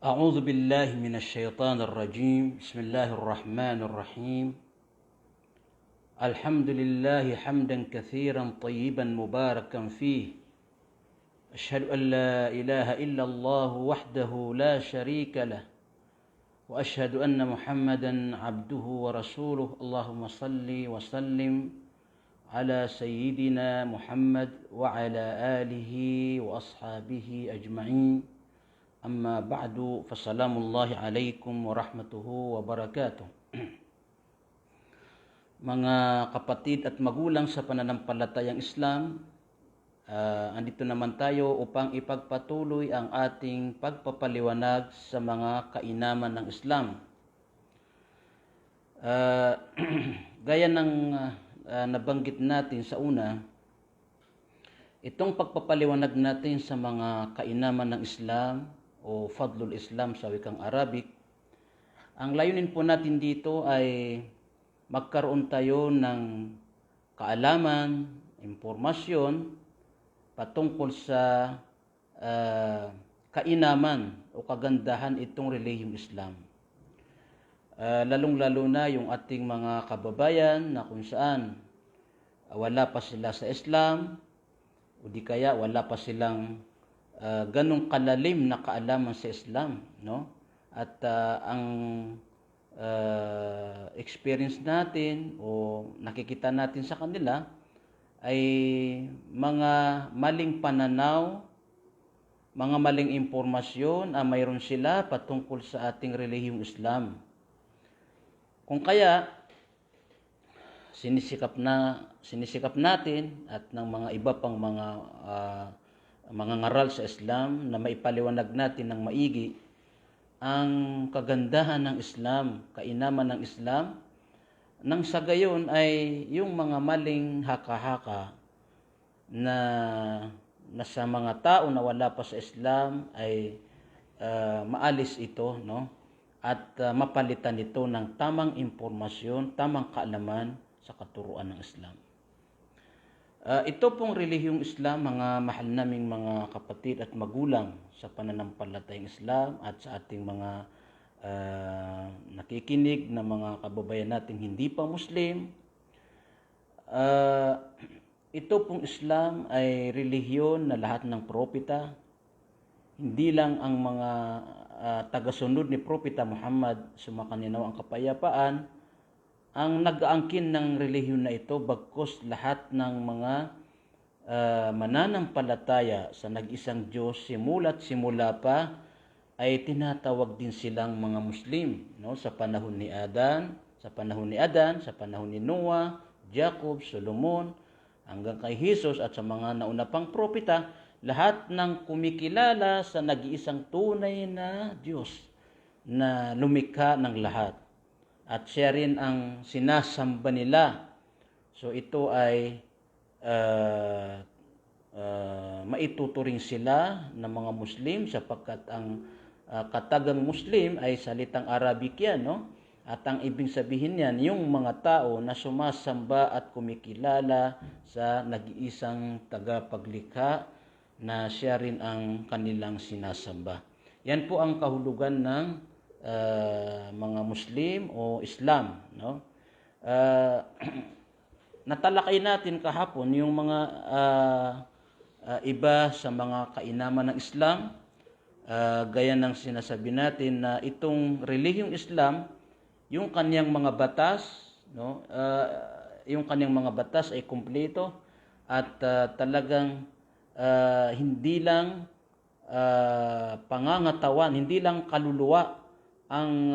أعوذ بالله من الشيطان الرجيم. بسم الله الرحمن الرحيم. الحمد لله حمدا كثيرا طيبا مباركا فيه. أشهد أن لا إله إلا الله وحده لا شريك له، وأشهد أن محمدا عبده ورسوله. اللهم صل وسلم على سيدنا محمد وعلى آله وأصحابه أجمعين. Amma ba'du, fasalamullahi alaikum warahmatuhu wabarakatuh. Mga kapatid at magulang sa pananampalatayang Islam, andito naman tayo upang ipagpatuloy ang ating pagpapaliwanag sa mga kainaman ng Islam. Gaya ng nabanggit natin sa una, itong pagpapaliwanag natin sa mga kainaman ng Islam o Fadlul Islam sa wikang Arabic, ang layunin po natin dito ay magkaroon tayo ng kaalaman, impormasyon patungkol sa kainaman o kagandahan itong relihiyong Islam. Lalong-lalo na yung ating mga kababayan na kung saan wala pa sila sa Islam o di kaya wala pa silang ganong kalalim na kaalaman sa Islam, no? At ang experience natin o nakikita natin sa kanila ay mga maling pananaw, mga maling impormasyon ang mayroon sila patungkol sa ating relihiyong Islam. Kung kaya sinisikap natin at ng mga iba pang mga ngaral sa Islam na maipaliwanag natin ng maigi ang kagandahan ng Islam, kainaman ng Islam, nang sa gayon ay yung mga maling haka-haka na sa mga tao na wala pa sa Islam ay maalis ito, no? At mapalitan ito ng tamang impormasyon, tamang kaalaman sa katuruan ng Islam. Ito pong relihiyong Islam, mga mahal naming mga kapatid at magulang sa pananampalatayang Islam at sa ating mga nakikinig na mga kababayan nating hindi pa Muslim. Ito pong Islam ay relihiyon na lahat ng propeta, hindi lang ang mga tagasunod ni Propeta Muhammad, sumakaninaw ang kapayapaan, ang nag-aangkin ng relihiyon na ito, bagkus lahat ng mga mananampalataya sa nag-isang Diyos simula't simula pa ay tinatawag din silang mga Muslim, no? Sa panahon ni Adan, sa panahon ni Noah, Jacob, Solomon, hanggang kay Jesus at sa mga nauna pang propeta, lahat ng kumikilala sa nag-iisang tunay na Diyos na lumikha ng lahat. At siya rin ang sinasamba nila. So ito ay maituturing sila ng mga Muslim sapagkat ang katagang Muslim ay salitang Arabic yan, no? At ang ibig sabihin yan, yung mga tao na sumasamba at kumikilala sa nag-iisang tagapaglikha na siya rin ang kanilang sinasamba. Yan po ang kahulugan ng mga Muslim o Islam, no? Natalakay natin kahapon yung mga iba sa mga kainaman ng Islam, gaya ng sinasabi natin na itong relihiyong Islam, yung kanyang mga batas, no? Yung kanyang mga batas ay kumpleto at talagang hindi lang pangangatawan, hindi lang kaluluwa ang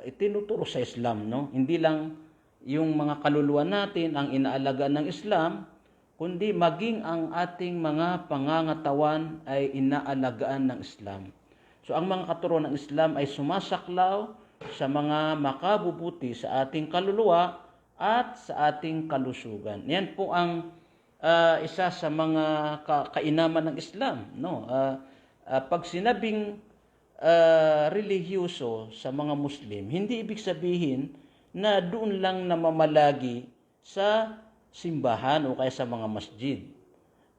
itinuturo sa Islam, no? Hindi lang yung mga kaluluwa natin ang inaalagaan ng Islam, kundi maging ang ating mga pangangatawan ay inaalagaan ng Islam. So ang mga katuruan ng Islam ay sumasaklaw sa mga makabubuti sa ating kaluluwa at sa ating kalusugan. Yan po ang isa sa mga kainaman ng Islam, no? Pag sinabing relihiyoso sa mga Muslim, hindi ibig sabihin na doon lang namamalagi sa simbahan o kaya sa mga masjid.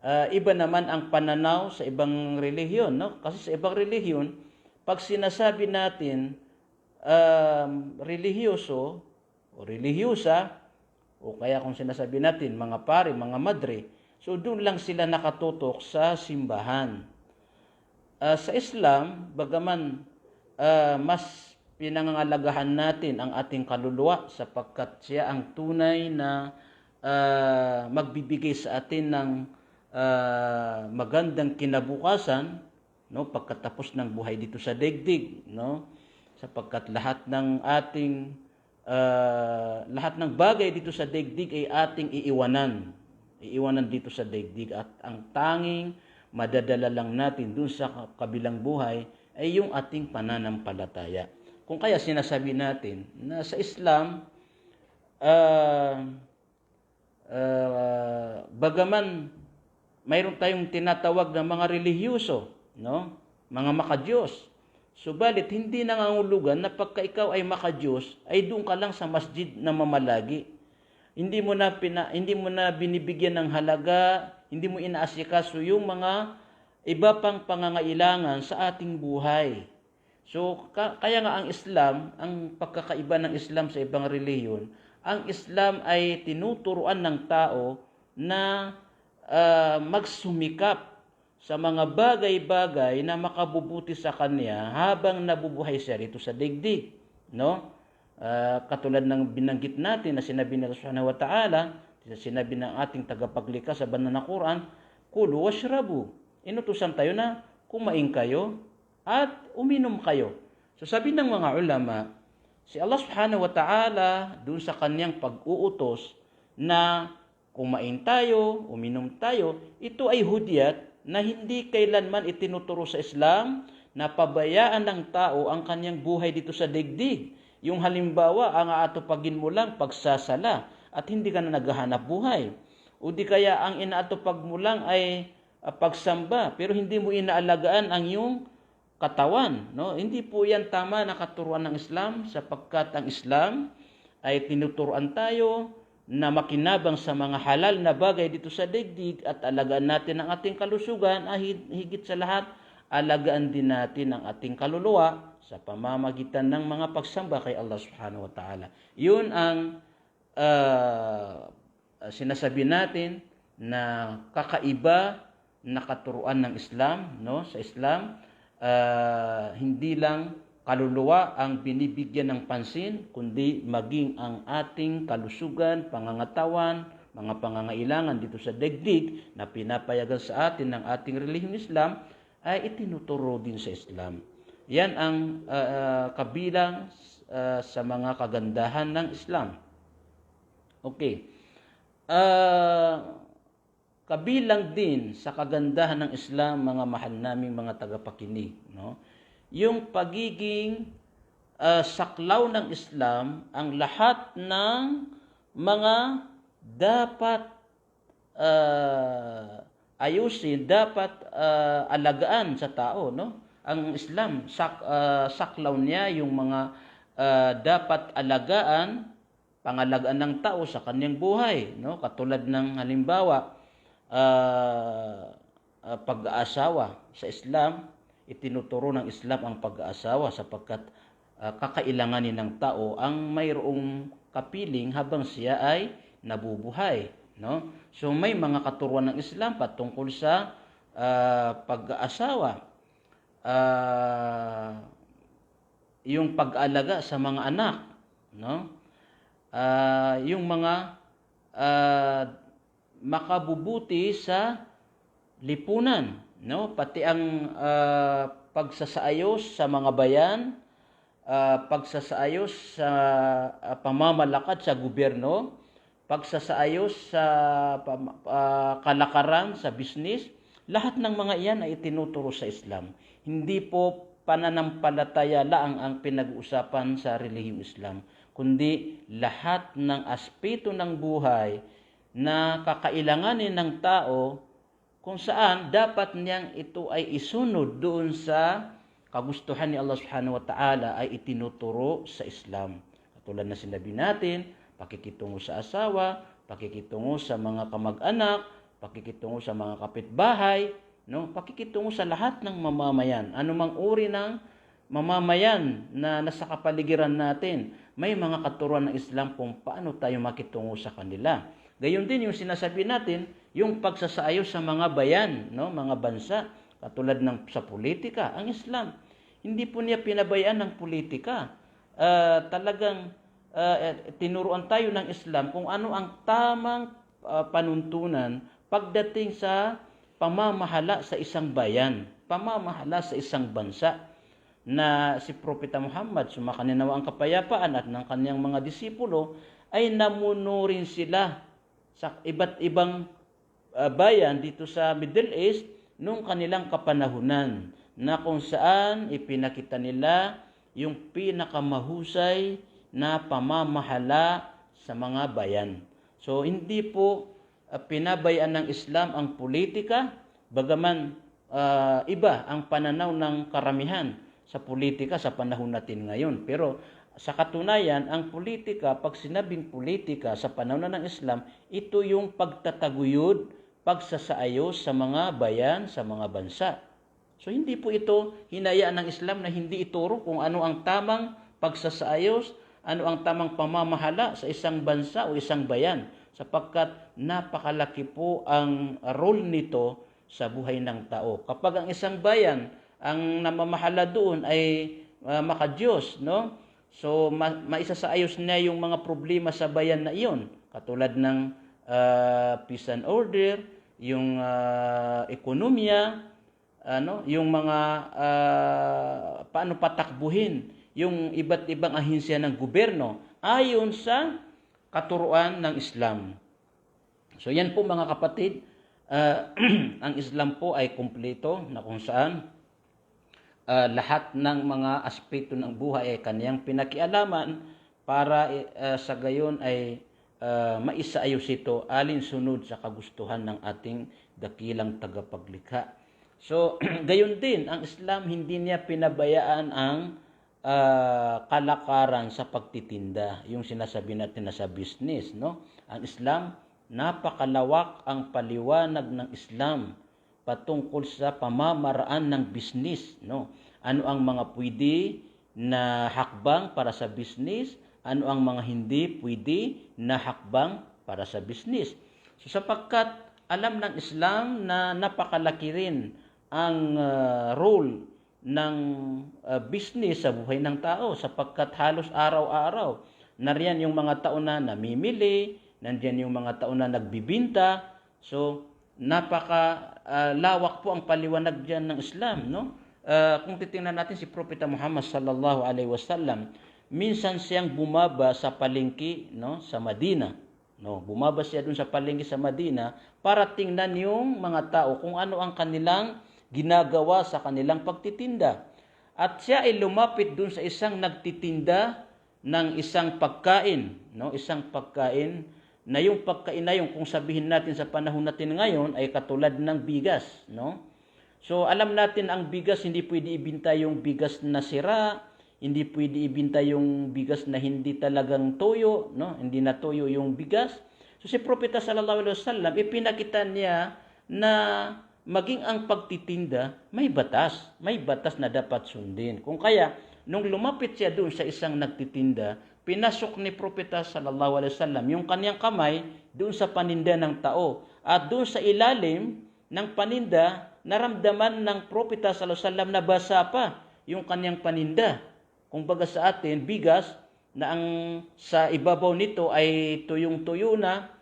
Iba naman ang pananaw sa ibang relihiyon, no? Kasi sa ibang relihiyon, pag sinasabi natin relihiyoso o relihiyosa, o kaya kung sinasabi natin mga pare, mga madre, so doon lang sila nakatutok sa simbahan. Sa Islam, bagaman mas pinangangalagahan natin ang ating kaluluwa sapagkat siya ang tunay na magbibigay sa atin ng magandang kinabukasan, no, pagkatapos ng buhay dito sa daigdig, no, sapagkat lahat ng bagay dito sa daigdig ay ating iiwanan dito sa daigdig, at ang tanging madadala lang natin dun sa kabilang buhay ay yung ating pananampalataya. Kung kaya sinasabi natin na sa Islam, bagaman mayroon tayong tinatawag na mga relihiyoso, no? Mga makadiyos. Subalit hindi nangangulugan na pagka ikaw ay makadiyos ay doon ka lang sa masjid na mamalagi. Hindi mo na binibigyan ng halaga, hindi mo inaasikaso yung mga iba pang pangangailangan sa ating buhay. So kaya nga ang Islam, ang pagkakaiba ng Islam sa ibang relihiyon, ang Islam ay tinuturuan ng tao na magsumikap sa mga bagay-bagay na makabubuti sa kanya habang nabubuhay siya rito sa daigdig, no? Katulad ng binanggit natin na sinabi ng Allah Subhanahu wa Ta'ala, sinabi ng ating tagapaglikha sa banal na Quran, kulu washrabu. Inutusan tayo na kumain kayo at uminom kayo. So sabi ng mga ulama, si Allah Subhanahu wa Ta'ala doon sa kanyang pag-uutos na kumain tayo, uminom tayo, ito ay hudyat na hindi kailanman itinuturo sa Islam na pabayaan ng tao ang kanyang buhay dito sa daigdig. Yung halimbawa, ang aatupagin mo lang pagsasala at hindi ka na naghahanap buhay. O di kaya ang inaatupag mo lang ay pagsamba pero hindi mo inaalagaan ang iyong katawan, no? Hindi po yan tama na katuruan ng Islam, sapagkat ang Islam ay tinuturuan tayo na makinabang sa mga halal na bagay dito sa daigdig at alagaan natin ang ating kalusugan, ay higit sa lahat, alagaan din natin ang ating kaluluwa sa pamamagitan ng mga pagsamba kay Allah Subhanahu wa Ta'ala. Yun ang sinasabi natin na kakaiba na katuruan ng Islam, no? Sa Islam, hindi lang kaluluwa ang binibigyan ng pansin, kundi maging ang ating kalusugan, pangangatawan, mga pangangailangan dito sa daigdig na pinapayagan sa atin ng ating relihiyong Islam ay itinuturo din sa Islam. Yan ang kabilang sa mga kagandahan ng Islam. Okay. Kabilang din sa kagandahan ng Islam, mga mahal naming mga tagapakinig, no? Yung pagiging saklaw ng Islam, ang lahat ng mga dapat ayusin, dapat alagaan sa tao, no? Ang Islam, saklaw niya yung mga dapat alagaan, pangalagaan ng tao sa kanyang buhay, no? Katulad ng halimbawa, pag-aasawa sa Islam, itinuturo ng Islam ang pag-aasawa sapagkat kakailanganin ng tao ang mayroong kapiling habang siya ay nabubuhay, no? So may mga katuruan ng Islam patungkol sa pag-aasawa, yung pag-aalaga sa mga anak, no? Yung mga makabubuti sa lipunan, no? Pati ang pagsasaayos sa mga bayan, pagsasaayos sa pamamalakad sa gobyerno, pagsasaayos sa kalakaran sa business, lahat ng mga iyan ay itinuturo sa Islam. Hindi po pananampalataya lang ang pinag-uusapan sa relihiyong Islam, kundi lahat ng aspeto ng buhay na kakailanganin ng tao, kung saan dapat niyang ito ay isunod doon sa kagustuhan ni Allah Subhanahu wa Ta'ala, ay itinuturo sa Islam. Katulad na sinabi natin, pakikitungo sa asawa, pakikitungo sa mga kamag-anak, pakikitungo sa mga kapitbahay, no? Pakikitungo sa lahat ng mamamayan. Anumang uri ng mamamayan na nasa kapaligiran natin, may mga katuruan ng Islam kung paano tayo makitungo sa kanila. Gayon din yung sinasabi natin, yung pagsasaayos sa mga bayan, no? Mga bansa, katulad ng sa politika, ang Islam. Hindi po niya pinabayaan ng politika. Talagang tinuruan tayo ng Islam kung ano ang tamang panuntunan pagdating sa pamamahala sa isang bayan, pamamahala sa isang bansa, na si Propeta Muhammad, sumakaninawa ang kapayapaan, at ng kanyang mga disipulo ay namuno rin sila sa iba't ibang bayan dito sa Middle East nung kanilang kapanahunan, na kung saan ipinakita nila yung pinakamahusay na pamamahala sa mga bayan. So hindi po pinabayaan ng Islam ang politika, bagaman iba ang pananaw ng karamihan sa politika sa panahon natin ngayon. Pero sa katunayan, ang politika, pag sinabing politika sa panahon ng Islam, ito yung pagtataguyod, pagsasaayos sa mga bayan, sa mga bansa. So hindi po ito hinayaan ng Islam na hindi ituro kung ano ang tamang pagsasaayos, ano ang tamang pamamahala sa isang bansa o isang bayan, sapagkat napakalaki po ang role nito sa buhay ng tao. Kapag ang isang bayan, ang namamahala doon ay makadiyos, no? So maisasaayos niya yung mga problema sa bayan na iyon, katulad ng peace and order, yung ekonomiya, yung mga paano patakbuhin yung iba't ibang ahensya ng gobyerno ayon sa katuruan ng Islam. So yan po mga kapatid, ang Islam po ay kumpleto, na kung saan lahat ng mga aspeto ng buhay ay kaniyang pinakialaman para sa gayon ay maisaayos ito alinsunod sa kagustuhan ng ating dakilang tagapaglikha. So gayon din, ang Islam hindi niya pinabayaan ang kalakaran sa pagtitinda, yung sinasabi natin na sa business, no? Ang Islam, napakalawak ang paliwanag ng Islam patungkol sa pamamaraan ng business, no? Ano ang mga pwede na hakbang para sa business, ano ang mga hindi pwede na hakbang para sa business. So sapagkat alam ng Islam na napakalaki rin ang role ng business sa buhay ng tao, sapagkat halos araw-araw nariyan yung mga tao na namimili, nandiyan yung mga tao na nagbibinta. So napaka-lawak po ang paliwanag diyan ng Islam, no? Kung titingnan natin si Propeta Muhammad sallallahu alaihi wasallam, minsan siyang bumaba sa palengke, no, sa Madina, no? Bumaba siya doon sa palengke sa Madina para tingnan yung mga tao kung ano ang kanilang ginagawa sa kanilang pagtitinda. At siya ay lumapit doon sa isang nagtitinda ng isang pagkain, no? Isang pagkain na yung pagkain na yung, kung sabihin natin sa panahon natin ngayon, ay katulad ng bigas, no? So alam natin ang bigas, hindi pwede ibinta yung bigas na sira, hindi pwede ibinta yung bigas na hindi talagang toyo, no? Hindi na toyo yung bigas. So si Propeta sallallahu alaihi wasallam, ipinakita niya na maging ang pagtitinda may batas na dapat sundin. Kung kaya nung lumapit siya doon sa isang nagtitinda, pinasok ni Propeta sallallahu alaihi wasallam yung kaniyang kamay doon sa paninda ng tao, at doon sa ilalim ng paninda naramdaman ng Propeta sallallahu alaihi wasallam na basa pa yung kaniyang paninda. Kung baga sa atin, bigas na ang sa ibabaw nito ay tuyong-tuyo na,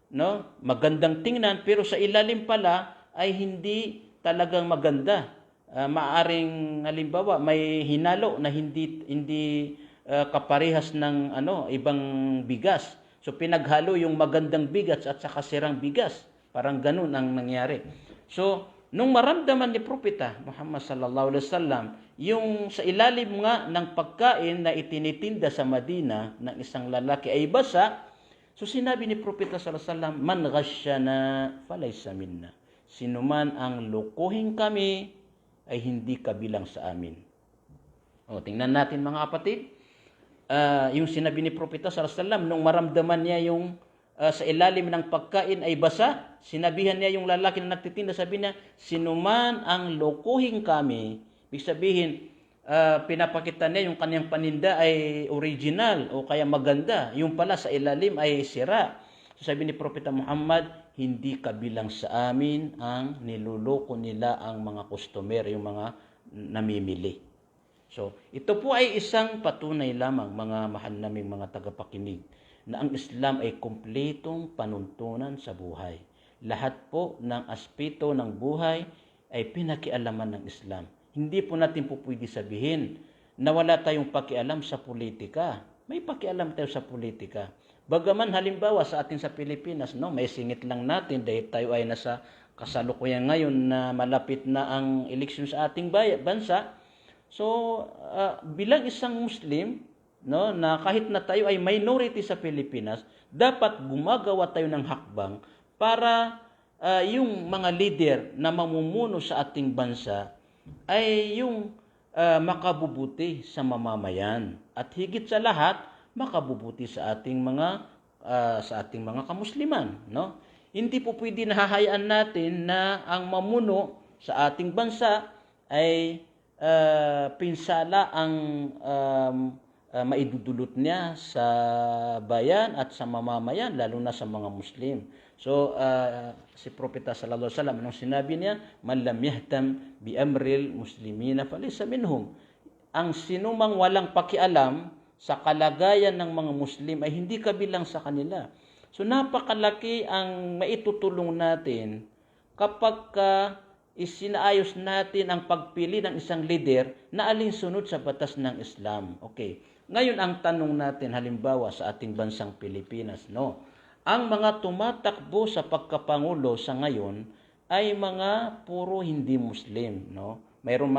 no? Magandang tingnan, pero sa ilalim pala ay hindi talagang maganda. Maaring halimbawa may hinalo na hindi kaparehas ng ibang bigas. So pinaghalo yung magandang bigas at saka sirang bigas. Parang ganun ang nangyari. So nung maramdaman ni Propeta Muhammad sallallahu alaihi wasallam yung sa ilalim nga ng pagkain na itinitinda sa Madina ng isang lalaki ay basa, so sinabi ni Propeta sallallahu alaihi wasallam, man ghasyana falaysa minna. Sino man ang lukuhin kami ay hindi kabilang sa amin. O tingnan natin mga kapatid, yung sinabi ni Propeta sallallahu alaihi wasallam nung maramdaman niya yung sa ilalim ng pagkain ay basa. Sinabihan niya yung lalaki na nagtitinda, sabi niya, sinuman ang lokohin kami, ibig sabihin, pinapakita niya yung kanyang paninda ay original o kaya maganda. Yung pala sa ilalim ay sira. So sabi ni Propeta Muhammad, hindi kabilang sa amin ang niluloko nila ang mga customer, yung mga namimili. So ito po ay isang patunay lamang, mga mahal naming mga tagapakinig, na ang Islam ay kumpletong panuntunan sa buhay. Lahat po ng aspeto ng buhay ay pinakialaman ng Islam. Hindi po natin po pwede sabihin na wala tayong pakialam sa politika. May pakialam tayo sa politika. Bagaman halimbawa sa atin sa Pilipinas, no, may singit lang natin dahil tayo ay nasa kasalukuyan ngayon na malapit na ang eleksyon sa ating bansa. So, bilang isang Muslim, no, na kahit na tayo ay minority sa Pilipinas, dapat gumagawa tayo ng hakbang para yung mga leader na mamumuno sa ating bansa ay yung makabubuti sa mamamayan at higit sa lahat makabubuti sa ating mga kamusliman, no? Hindi po pwede nahahayaan natin na ang mamuno sa ating bansa ay pinsala ang maidudulot niya sa bayan at sa mamamayan, lalo na sa mga Muslim. So, si Propeta sallallahu alaihi wasallam, anong sinabi niya? Man lam yahtam bi amril muslimina falaysa minhum. Ang sinumang walang pakialam sa kalagayan ng mga Muslim ay hindi kabilang sa kanila. So, napakalaki ang maitutulong natin kapag isinaayos natin ang pagpili ng isang leader na alinsunod sa batas ng Islam. Okay. Ngayon ang tanong natin halimbawa sa ating bansang Pilipinas, no. Ang mga tumatakbo sa pagkapangulo sa ngayon ay mga puro hindi Muslim, no. Mayroon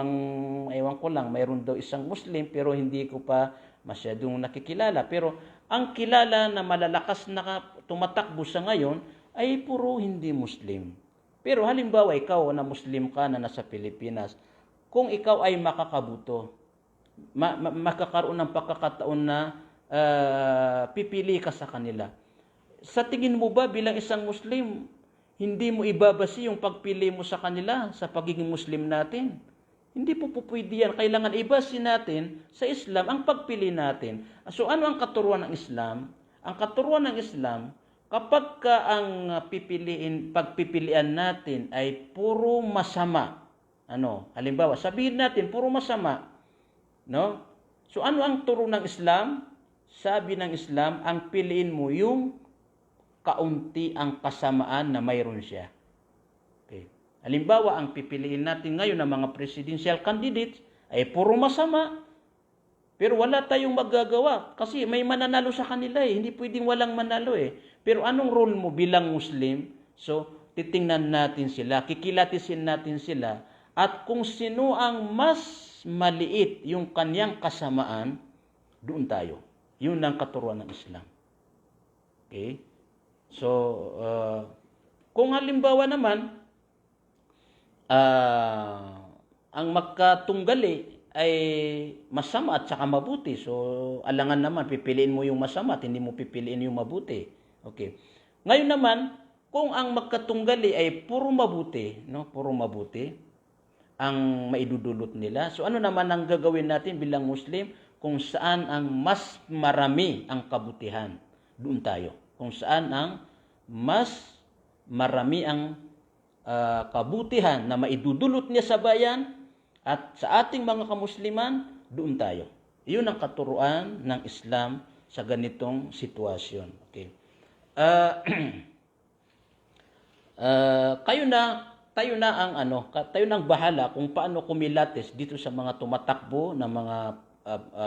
ewan ko lang, mayroon daw isang Muslim pero hindi ko pa masyadong nakikilala. Pero ang kilala na malalakas na tumatakbo sa ngayon ay puro hindi Muslim. Pero halimbawa ikaw na Muslim ka na nasa Pilipinas, kung ikaw ay makakabuto, makakaroon ng pagkakataon na pipili ka sa kanila. Sa tingin mo ba bilang isang Muslim, hindi mo ibabasi yung pagpili mo sa kanila sa pagiging Muslim natin? Hindi po pwede yan. Kailangan ibasi natin sa Islam ang pagpili natin. So ano ang katuruan ng Islam? Ang katuruan ng Islam, kapag ang pagpipilian natin ay puro masama, halimbawa, sabihin natin puro masama, no? So ano ang turo ng Islam? Sabi ng Islam, ang piliin mo yung kaunti ang kasamaan na mayroon siya. Okay. Halimbawa, ang pipiliin natin ngayon ng mga presidential candidates ay puro masama. Pero wala tayong magagawa kasi may mananalo sa kanila eh. Hindi pwedeng walang manalo eh. Pero anong role mo bilang Muslim? So, titingnan natin sila, kikilatisin natin sila, at kung sino ang mas maliit yung kanyang kasamaan, doon tayo. Yun ang katuruan ng Islam. Okay? So, kung halimbawa naman, ang magkatunggali ay masama at saka mabuti. So, alangan naman, pipiliin mo yung masama at hindi mo pipiliin yung mabuti. Okay. Ngayon naman, kung ang magkatunggali ay puro mabuti, no? Puro mabuti ang maidudulot nila. So, ano naman ang gagawin natin bilang Muslim? Kung saan ang mas marami ang kabutihan, doon tayo. Kung saan ang mas marami ang kabutihan na maidudulot niya sa bayan at sa ating mga kamusliman, doon tayo. Iyon ang katuruan ng Islam sa ganitong sitwasyon. Okay. Tayo nang bahala kung paano kumilates dito sa mga tumatakbo na mga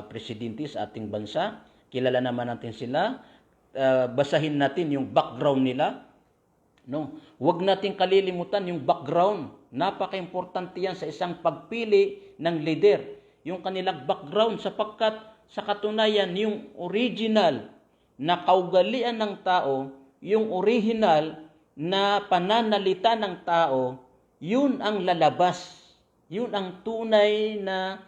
presidente sa ating bansa. Kilala naman natin sila. Basahin natin yung background nila. No, huwag nating kalilimutan yung background. Napaka-importante yan sa isang pagpili ng leader. Yung kanilang background sapagkat sa katunayan yung original na kaugalian ng tao, yung original na pananalita ng tao, yun ang lalabas. Yun ang tunay na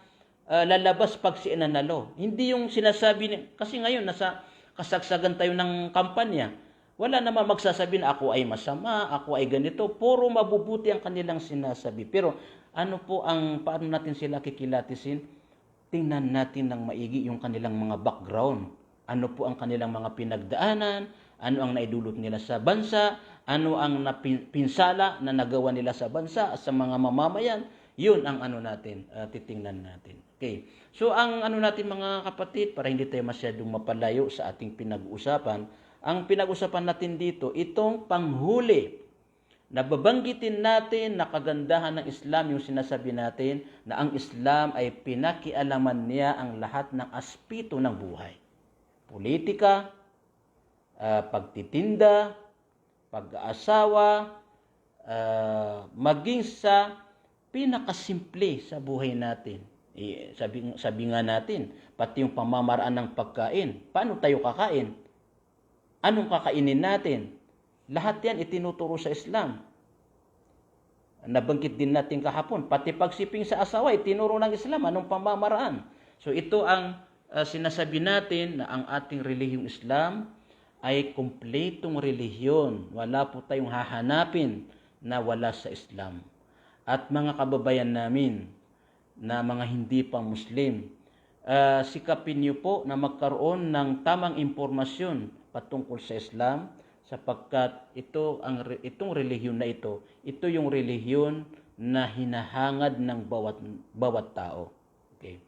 lalabas pag sinanalo. Hindi yung sinasabi, kasi ngayon nasa kasagsagan tayo ng kampanya. Wala naman magsasabi na ako ay masama, ako ay ganito. Puro mabubuti ang kanilang sinasabi. Pero paano natin sila kikilatisin? Tingnan natin ng maigi yung kanilang mga background. Ano po ang kanilang mga pinagdaanan, ano ang naidulot nila sa bansa, ano ang pinsala na nagawa nila sa bansa at sa mga mamamayan. Yun ang titingnan natin. Okay. So ang natin mga kapatid, para hindi tayo masyadong mapalayo sa ating pinag-uusapan, ang pinag-usapan natin dito, itong panghuli. Nababanggitin natin na kagandahan ng Islam, yung sinasabi natin na ang Islam ay pinakialaman niya ang lahat ng aspeto ng buhay. Politika, pagtitinda, pag-aasawa, maging sa pinakasimple sa buhay natin. Sabi nga natin, pati yung pamamaraan ng pagkain. Paano tayo kakain? Anong kakainin natin? Lahat yan itinuturo sa Islam. Nabanggit din natin kahapon, pati pagsiping sa asawa, itinuro ng Islam, anong pamamaraan? So ito ang sinasabi natin na ang ating relihiyong Islam ay kumpletong relihiyon. Wala po tayong hahanapin na wala sa Islam. At mga kababayan namin na mga hindi pa Muslim, sikapin niyo po na magkaroon ng tamang impormasyon patungkol sa Islam, sapagkat itong relihiyon na ito yung relihiyon na hinahangad ng bawat tao. Okay.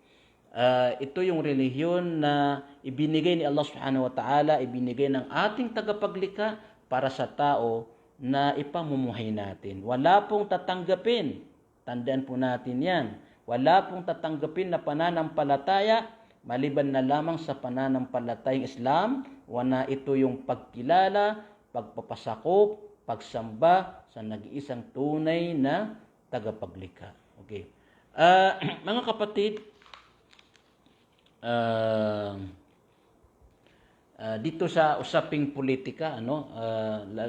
Ito yung relihiyon na ibinigay ni Allah Subhanahu wa Ta'ala, ibinigay ng ating tagapaglikha para sa tao na ipamumuhay natin. Wala pong tatanggapin, tandaan po natin yan, wala pong tatanggapin na pananampalataya maliban na lamang sa pananampalatayang Islam, wana ito yung pagkilala, pagpapasakop, pagsamba sa nag-iisang tunay na tagapaglikha. Okay. Mga kapatid, dito sa usaping politika,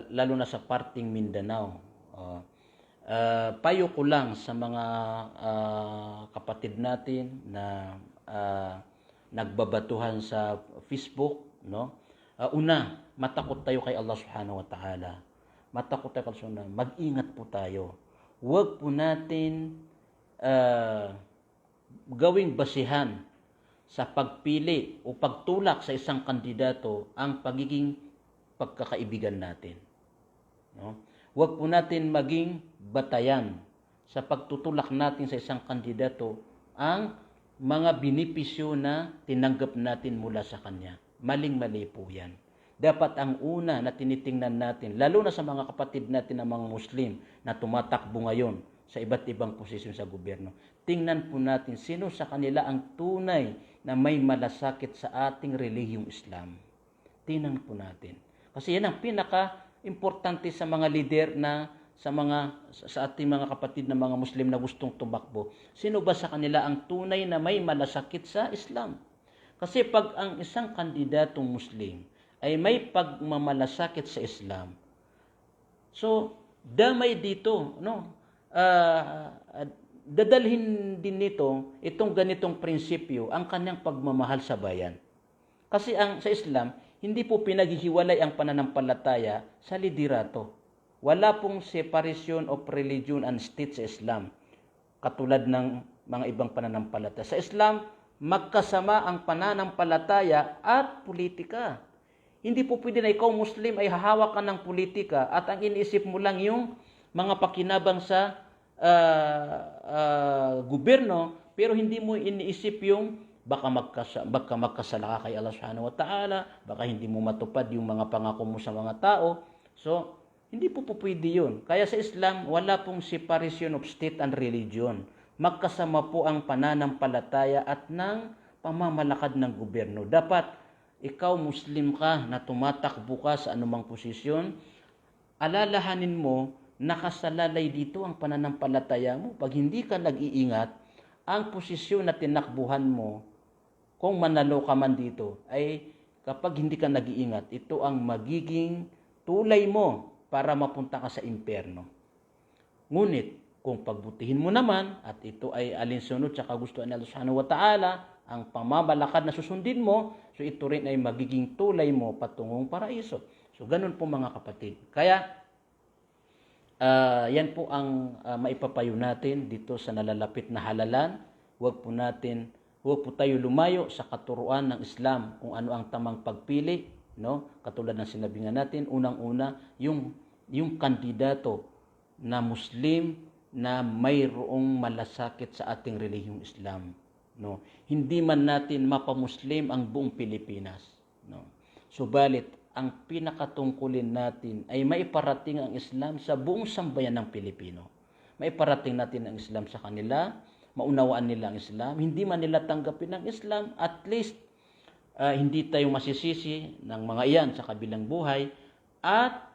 lalo na sa parting Mindanao, payo ko lang sa mga kapatid natin na nagbabatuhan sa Facebook, una, matakot tayo kay Allah Subhanahu wa Ta'ala. Matakot tayo kay Allah. Mag-ingat po tayo. Huwag po natin gawing basihan sa pagpili o pagtulak sa isang kandidato ang pagiging pagkakaibigan natin. Huwag po natin maging batayan sa pagtutulak natin sa isang kandidato ang mga benepisyo na tinanggap natin mula sa kanya. Maling-mali po yan. Dapat ang una na tinitingnan natin, lalo na sa mga kapatid natin na mga Muslim na tumatakbo ngayon sa iba't ibang posisyon sa gobyerno, tingnan po natin sino sa kanila ang tunay na may malasakit sa ating relihiyong Islam. Tingnan po natin. Kasi yan ang pinaka-importante sa mga lider na sa ating mga kapatid na mga Muslim na gustong tumakbo. Sino ba sa kanila ang tunay na may malasakit sa Islam? Kasi pag ang isang kandidatong Muslim ay may pagmamalasakit sa Islam, so damay dito, dadalhin din nito itong ganitong prinsipyo ang kanyang pagmamahal sa bayan. Kasi sa Islam, hindi po pinaghihiwalay ang pananampalataya sa liderato. Wala pong separation of religion and state sa Islam, katulad ng mga ibang pananampalataya. Sa Islam, magkasama ang pananampalataya at politika. Hindi po pwede na ikaw Muslim ay hahawak ka ng politika at ang iniisip mo lang yung mga pakinabang sa gobyerno, pero hindi mo iniisip yung baka magkasala ka kay Allah Subhanahu wa Ta'ala, baka hindi mo matupad yung mga pangako mo sa mga tao. So, hindi po pwede yun. Kaya sa Islam, wala pong separation of state and religion. Magkasama po ang pananampalataya at ng pamamalakad ng gobyerno. Dapat ikaw Muslim ka na tumatakbo ka sa anumang posisyon, alalahanin mo, nakasalalay dito ang pananampalataya mo. Pag hindi ka nag-iingat, ang posisyon na tinakbuhan mo, kung manalo ka man dito, ay kapag hindi ka nag-iingat, ito ang magiging tulay mo para mapunta ka sa impyerno. Ngunit, kung pagbutihin mo naman, at ito ay alinsunod sa kagustuhan ni Allah Subhanahu wa Ta'ala, ang pamamalakad na susundin mo, so ito rin ay magiging tulay mo patungong paraiso. So ganun po mga kapatid. Kaya yan po ang maipapayo natin dito sa nalalapit na halalan. Huwag po tayo lumayo sa katuruan ng Islam kung ano ang tamang pagpili, no? Katulad ng sinabi nga natin, unang-una yung kandidato na Muslim na mayroong malasakit sa ating relihiyong Islam, no? Hindi man natin mapamuslim ang buong Pilipinas, no? Subalit ang pinakatungkulin natin ay maiparating ang Islam sa buong sambayan ng Pilipino. Maiparating natin ang Islam sa kanila, maunawaan nila ang Islam, hindi man nila tanggapin ang Islam, at least hindi tayo masisisi ng mga iyan sa kabilang buhay, at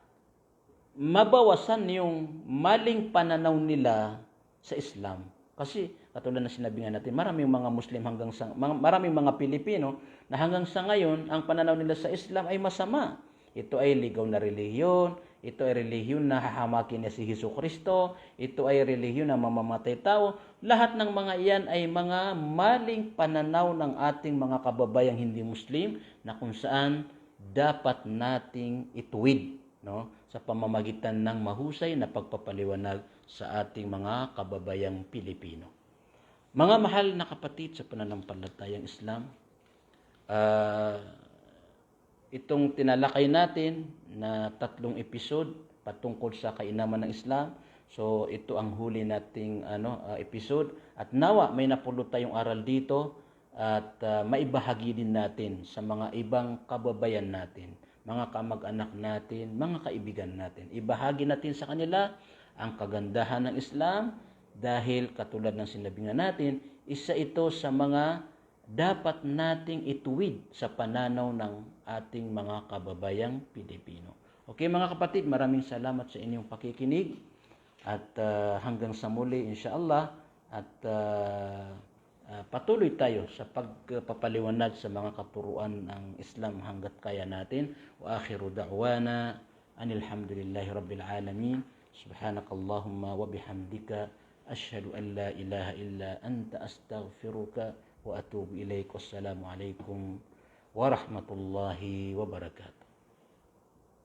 mabawasan yung maling pananaw nila sa Islam. Kasi katulad na sinabi nga natin, maraming mga Muslim maraming mga Pilipino na hanggang sa ngayon ang pananaw nila sa Islam ay masama. Ito ay ligaw na relihiyon, ito ay relihiyon na hahamakin niya si Jesucristo, ito ay relihiyon na mamamatay tao. Lahat ng mga iyan ay mga maling pananaw ng ating mga kababayang hindi Muslim na kung saan dapat nating ituwid, no, sa pamamagitan ng mahusay na pagpapaliwanag sa ating mga kababayang Pilipino. Mga mahal na kapatid sa pananampalatayang Islam, itong tinalakay natin na 3 episode patungkol sa kainaman ng Islam. So ito ang huli nating episode, at nawa may napulot tayong aral dito at maibahagi din natin sa mga ibang kababayan natin, mga kamag-anak natin, mga kaibigan natin. Ibahagi natin sa kanila ang kagandahan ng Islam dahil katulad ng sinabi nga natin, isa ito sa mga dapat nating ituwid sa pananaw ng ating mga kababayang Pilipino. Okay mga kapatid, maraming salamat sa inyong pakikinig at hanggang sa muli inshallah, at patuloy tayo sa pagpapaliwanag sa mga katuruan ng Islam hanggat kaya natin. Wa akhiru da'wana anil hamdulillahi rabbil alamin. Subhanakallahumma wa bihamdika asyhadu an la ilaha illa anta astaghfiruka wa atubu ilaik. Wassalamu alaikum warahmatullahi wabarakatuh.